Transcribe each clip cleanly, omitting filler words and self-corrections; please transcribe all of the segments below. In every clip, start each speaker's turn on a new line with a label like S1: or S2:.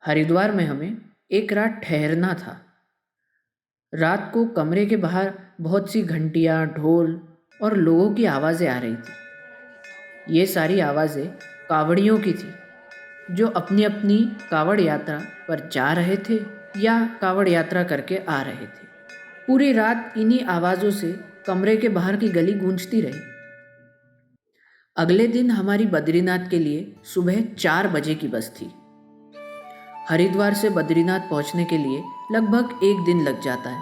S1: हरिद्वार में हमें एक रात ठहरना था। रात को कमरे के बाहर बहुत सी घंटियां, ढोल और लोगों की आवाज़ें आ रही थी। ये सारी आवाज़ें कावड़ियों की थी, जो अपनी अपनी कावड़ यात्रा पर जा रहे थे या कावड़ यात्रा करके आ रहे थे। पूरी रात इन्हीं आवाज़ों से कमरे के बाहर की गली गूंजती रही। अगले दिन हमारी बद्रीनाथ के लिए सुबह 4 बजे की बस थी। हरिद्वार से बद्रीनाथ पहुंचने के लिए लगभग एक दिन लग जाता है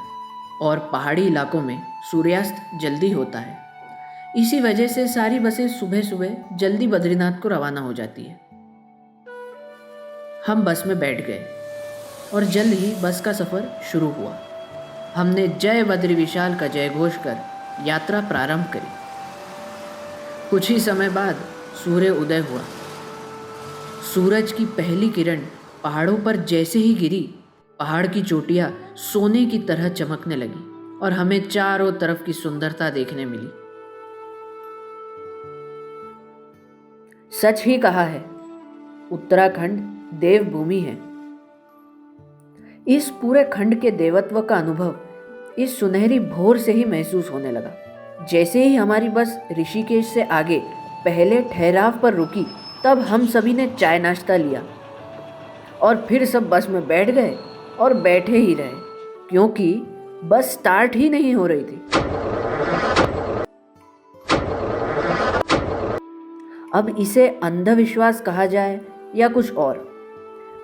S1: और पहाड़ी इलाकों में सूर्यास्त जल्दी होता है। इसी वजह से सारी बसें सुबह सुबह जल्दी बद्रीनाथ को रवाना हो जाती है। हम बस में बैठ गए और जल्द ही बस का सफ़र शुरू हुआ। हमने जय बद्री विशाल का जय घोष कर यात्रा प्रारंभ करी। कुछ ही समय बाद सूर्य उदय हुआ। सूरज की पहली किरण पहाड़ों पर जैसे ही गिरी, पहाड़ की चोटियां सोने की तरह चमकने लगी और हमें चारों तरफ की सुंदरता देखने मिली। सच ही कहा है, उत्तराखंड देवभूमि है। इस पूरे खंड के देवत्व का अनुभव इस सुनहरी भोर से ही महसूस होने लगा। जैसे ही हमारी बस ऋषिकेश से आगे पहले ठहराव पर रुकी, तब हम सभी ने चाय नाश्ता लिया और फिर सब बस में बैठ गए और बैठे ही रहे, क्योंकि बस स्टार्ट ही नहीं हो रही थी। अब इसे अंधविश्वास कहा जाए या कुछ और,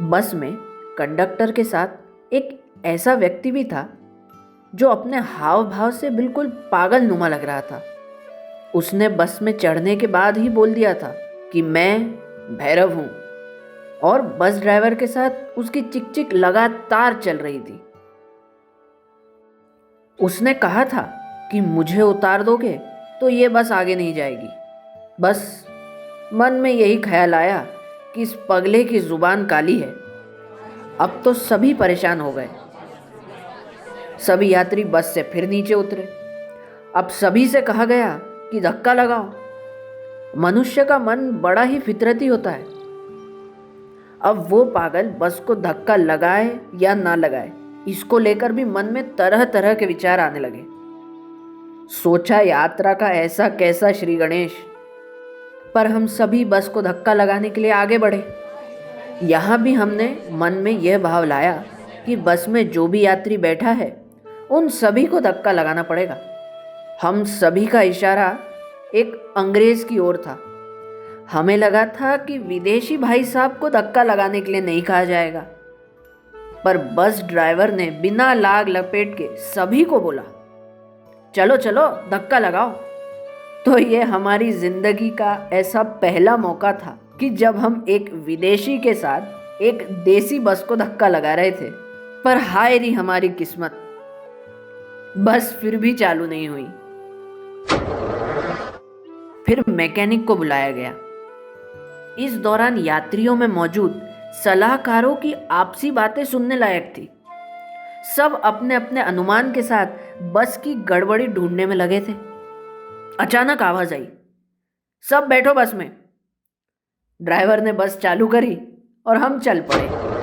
S1: बस में कंडक्टर के साथ एक ऐसा व्यक्ति भी था जो अपने हाव भाव से बिल्कुल पागल नुमा लग रहा था। उसने बस में चढ़ने के बाद ही बोल दिया था कि मैं भैरव हूँ, और बस ड्राइवर के साथ उसकी चिक चिक लगातार चल रही थी। उसने कहा था कि मुझे उतार दोगे तो ये बस आगे नहीं जाएगी। बस मन में यही ख्याल आया कि इस पगले की जुबान काली है। अब तो सभी परेशान हो गए। सभी यात्री बस से फिर नीचे उतरे। अब सभी से कहा गया कि धक्का लगाओ। मनुष्य का मन बड़ा ही फितरती होता है। अब वो पागल बस को धक्का लगाए या ना लगाए, इसको लेकर भी मन में तरह तरह के विचार आने लगे। सोचा यात्रा का ऐसा कैसा श्री गणेश, पर हम सभी बस को धक्का लगाने के लिए आगे बढ़े। यहाँ भी हमने मन में यह भाव लाया कि बस में जो भी यात्री बैठा है उन सभी को धक्का लगाना पड़ेगा। हम सभी का इशारा एक अंग्रेज की ओर था। हमें लगा था कि विदेशी भाई साहब को धक्का लगाने के लिए नहीं कहा जाएगा, पर बस ड्राइवर ने बिना लाग लपेट के सभी को बोला, चलो चलो धक्का लगाओ। तो ये हमारी जिंदगी का ऐसा पहला मौका था कि जब हम एक विदेशी के साथ एक देसी बस को धक्का लगा रहे थे। पर हाय री हमारी किस्मत, बस फिर भी चालू नहीं हुई। फिर मैकेनिक को बुलाया गया। इस दौरान यात्रियों में मौजूद सलाहकारों की आपसी बातें सुनने लायक थी। सब अपने अपने अनुमान के साथ बस की गड़बड़ी ढूंढने में लगे थे। अचानक आवाज आई, सब बैठो बस में। ड्राइवर ने बस चालू करी और हम चल पड़े।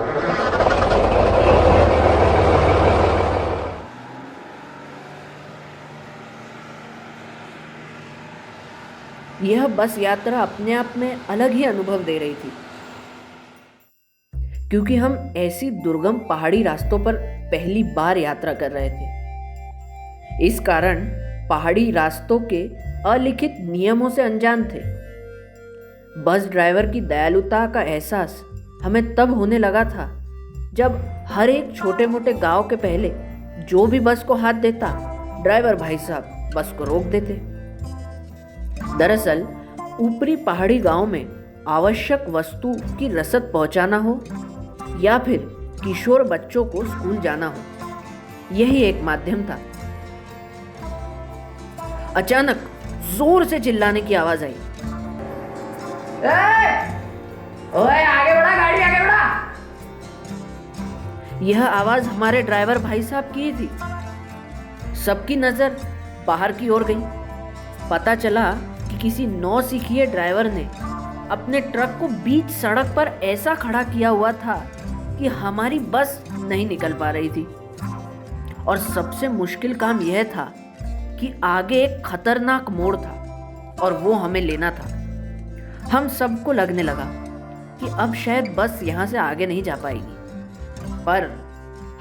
S1: यह बस यात्रा अपने आप में अलग ही अनुभव दे रही थी, क्योंकि हम ऐसी दुर्गम पहाड़ी रास्तों पर पहली बार यात्रा कर रहे थे। इस कारण पहाड़ी रास्तों के अलिखित नियमों से अनजान थे। बस ड्राइवर की दयालुता का एहसास हमें तब होने लगा था जब हर एक छोटे मोटे गांव के पहले जो भी बस को हाथ देता, ड्राइवर भाई साहब बस को रोक देते। दरअसल ऊपरी पहाड़ी गांव में आवश्यक वस्तु की रसद पहुंचाना हो या फिर किशोर बच्चों को स्कूल जाना हो, यही एक माध्यम था। अचानक जोर से चिल्लाने की आवाज आई, ओए आगे बढ़ा, गाड़ी आगे बढ़ा। यह आवाज हमारे ड्राइवर भाई साहब की ही थी। सबकी नजर बाहर की ओर गई। पता चला कि किसी नौसिखिए ड्राइवर ने अपने ट्रक को बीच सड़क पर ऐसा खड़ा किया हुआ था कि हमारी बस नहीं निकल पा रही थी। और सबसे मुश्किल काम यह था कि आगे एक खतरनाक मोड़ था और वो हमें लेना था। हम सबको लगने लगा कि अब शायद बस यहाँ से आगे नहीं जा पाएगी, पर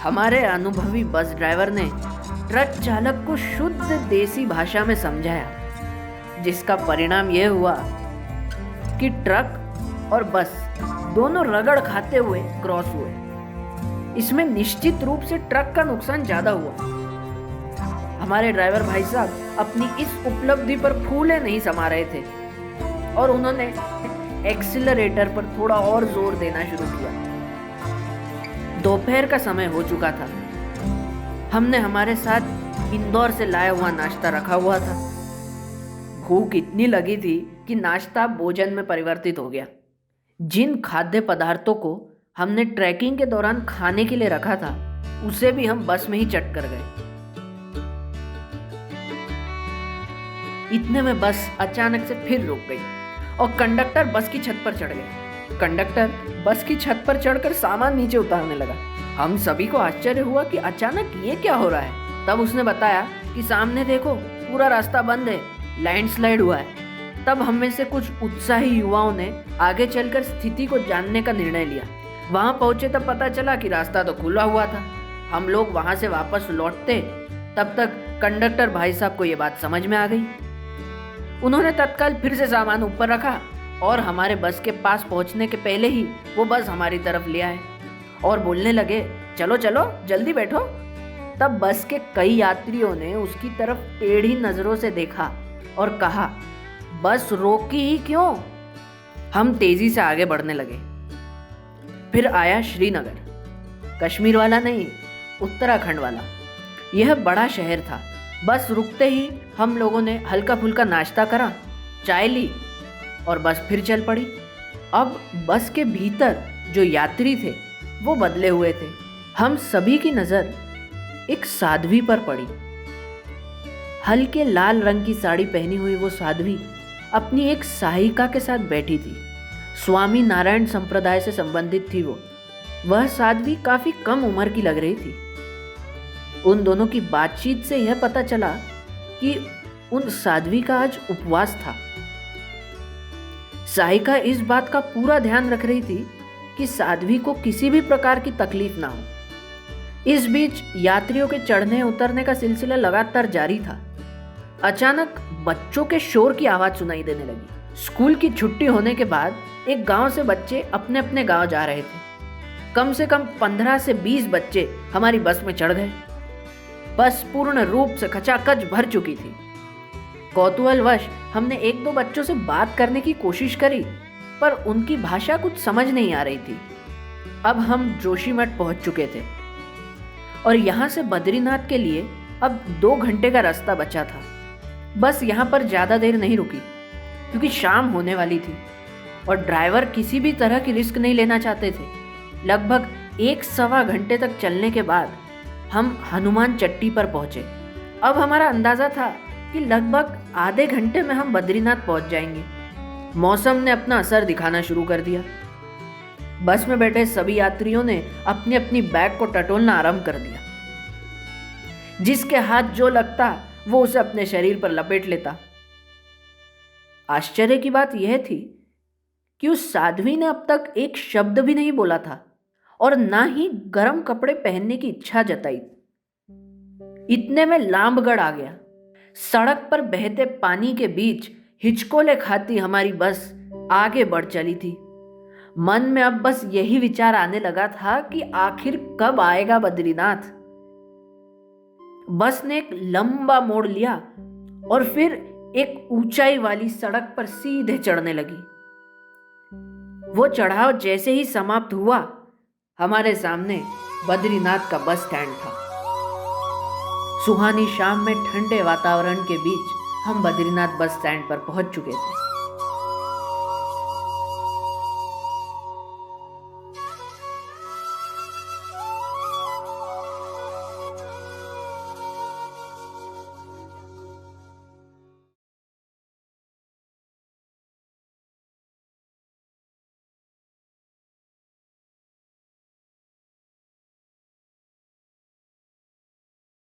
S1: हमारे अनुभवी बस ड्राइवर ने ट्रक चालक को शुद्ध देसी भाषा में समझाया, जिसका परिणाम यह हुआ कि ट्रक और बस दोनों रगड़ खाते हुए क्रॉस हुए। इसमें निश्चित रूप से ट्रक का नुकसान ज्यादा हुआ। हमारे ड्राइवर भाई साहब अपनी इस उपलब्धि पर फूले नहीं समा रहे थे और उन्होंने एक्सीलरेटर पर थोड़ा और जोर देना शुरू किया। दोपहर का समय हो चुका था। हमने हमारे साथ इंदौर से लाया हुआ नाश्ता रखा हुआ था। भूख इतनी लगी थी कि नाश्ता भोजन में परिवर्तित हो गया। जिन खाद्य पदार्थों को हमने ट्रैकिंग के दौरान खाने के लिए रखा था, उसे भी हम बस में ही चट कर गए। इतने में बस अचानक से फिर रुक गई और कंडक्टर बस की छत पर चढ़ गया। कंडक्टर बस की छत पर चढ़कर सामान नीचे उतारने लगा। हम सभी को आश्चर्य हुआ कि अचानक ये क्या हो रहा है। तब उसने बताया कि सामने देखो, पूरा रास्ता बंद है, लैंडस्लाइड हुआ है। तब हम में से कुछ उत्साही युवाओं ने आगे चलकर स्थिति को जानने का निर्णय लिया। वहां पहुंचे तब पता चला कि रास्ता तो खुला हुआ था। हम लोग वहां से वापस लौटते तब तक कंडक्टर भाई साहब को यह बात समझ में आ गई। उन्होंने तत्काल फिर से सामान ऊपर रखा और हमारे बस के पास पहुंचने के पहले ही वो बस हमारी तरफ ले आए और बोलने लगे, चलो चलो जल्दी बैठो। तब बस के कई यात्रियों ने उसकी तरफ टेढ़ी नजरों से देखा और कहा, बस रोकी ही क्यों? हम तेजी से आगे बढ़ने लगे। फिर आया श्रीनगर, कश्मीर वाला नहीं, उत्तराखंड वाला। यह बड़ा शहर था। बस रुकते ही हम लोगों ने हल्का फुल्का नाश्ता करा, चाय ली और बस फिर चल पड़ी। अब बस के भीतर जो यात्री थे वो बदले हुए थे। हम सभी की नज़र एक साध्वी पर पड़ी। हल्के लाल रंग की साड़ी पहनी हुई वो साध्वी अपनी एक सहायिका के साथ बैठी थी। स्वामी नारायण संप्रदाय से संबंधित थी वो। वह साध्वी काफी कम उम्र की लग रही थी। उन दोनों की बातचीत से यह पता चला कि उन साध्वी का आज उपवास था। सहायिका इस बात का पूरा ध्यान रख रही थी कि साध्वी को किसी भी प्रकार की तकलीफ ना हो। इस बीच यात्रियों के चढ़ने उतरने का सिलसिला लगातार जारी था। अचानक बच्चों के शोर की आवाज सुनाई देने लगी। स्कूल की छुट्टी होने के बाद एक गांव से बच्चे अपने अपने गांव जा रहे थे। कम से कम 15 से 20 बच्चे हमारी बस में चढ़ गए। बस पूर्ण रूप से खचाखच भर चुकी थी। कौतूहलवश हमने एक दो बच्चों से बात करने की कोशिश करी, पर उनकी भाषा कुछ समझ नहीं आ रही थी। अब हम जोशीमठ पहुंच चुके थे और यहाँ से बद्रीनाथ के लिए अब 2 घंटे का रास्ता बचा था। बस यहाँ पर ज़्यादा देर नहीं रुकी क्योंकि शाम होने वाली थी और ड्राइवर किसी भी तरह की रिस्क नहीं लेना चाहते थे। लगभग 1-1.25 घंटे तक चलने के बाद हम हनुमान चट्टी पर पहुंचे। अब हमारा अंदाजा था कि लगभग आधे घंटे में हम बद्रीनाथ पहुंच जाएंगे। मौसम ने अपना असर दिखाना शुरू कर दिया। बस में बैठे सभी यात्रियों ने अपनी अपनी बैग को टटोलना आरंभ कर दिया। जिसके हाथ जो लगता वो उसे अपने शरीर पर लपेट लेता। आश्चर्य की बात यह थी कि उस साध्वी ने अब तक एक शब्द भी नहीं बोला था और ना ही गर्म कपड़े पहनने की इच्छा जताई। इतने में लांबगढ़ आ गया। सड़क पर बहते पानी के बीच हिचकोले खाती हमारी बस आगे बढ़ चली थी। मन में अब बस यही विचार आने लगा था कि आखिर कब आएगा बद्रीनाथ। बस ने एक लंबा मोड़ लिया और फिर एक ऊंचाई वाली सड़क पर सीधे चढ़ने लगी। वो चढ़ाव जैसे ही समाप्त हुआ, हमारे सामने बद्रीनाथ का बस स्टैंड था। सुहानी शाम में ठंडे वातावरण के बीच हम बद्रीनाथ बस स्टैंड पर पहुंच चुके थे।